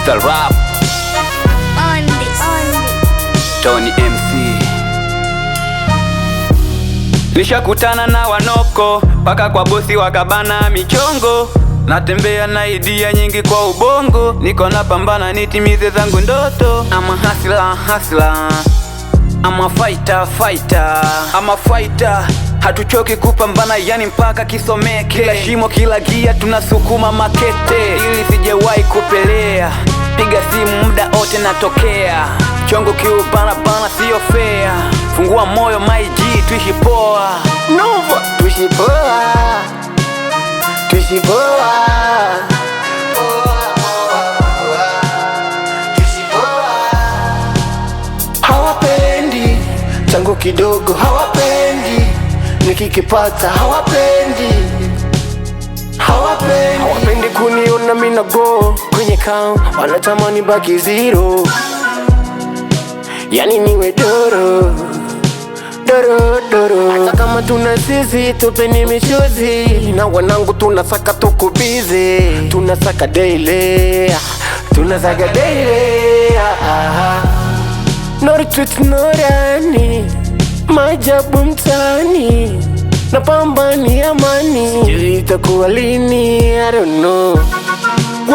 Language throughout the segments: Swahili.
Mr. Rap On this. Tony MC. Nishakutana na wanoko paka kwa bosi wakabana michongo. Natembea na idea nyingi kwa ubongo, niko napambana nitimize zangu ndoto. I'm a hustler, I'm a fighter. Hatuchoki kupambana yani mpaka kisomeke. Kila shimo kila gia tunasukuma makete. Ili sijewahi kupelea, piga simu muda ote natokea. Chongo kiubana bana sio fair. Fungua moyo my G, tuishi poa. Nova, tuishi poa. Tuishi poa. Hawapendi changu kidogo, hawapendi nikikipata, hawapendi kuniona mina go kwenye count, wanatamani baki zero, yani niwe doro. Hata kama tuna sisi tupeni michuzi, na wanangu tunasaka tukubize, tunasaka daily. No retreat, no rani, majabu mtani, napambani amani, sijui itakuwa lini, I don't know.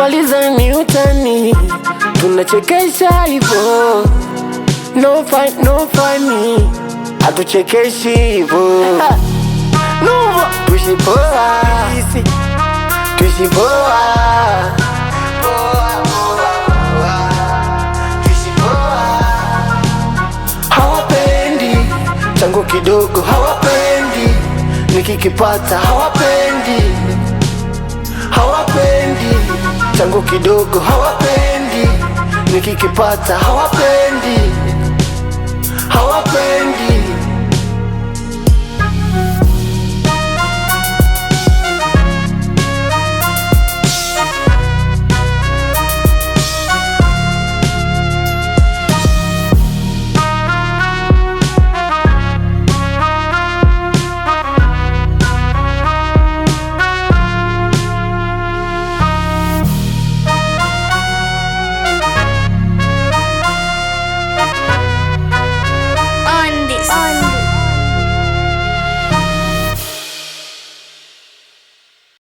Walizani utani, tunachekesha hivo, no fight, no funny, hatuchekeshi hivo. Nova, tuishi poa. Tuishi poa. Hawapendi changu kidogo, hawapendi nikikipata, hawapendi changu kidogo, hawapendi nikikipata, hawapendi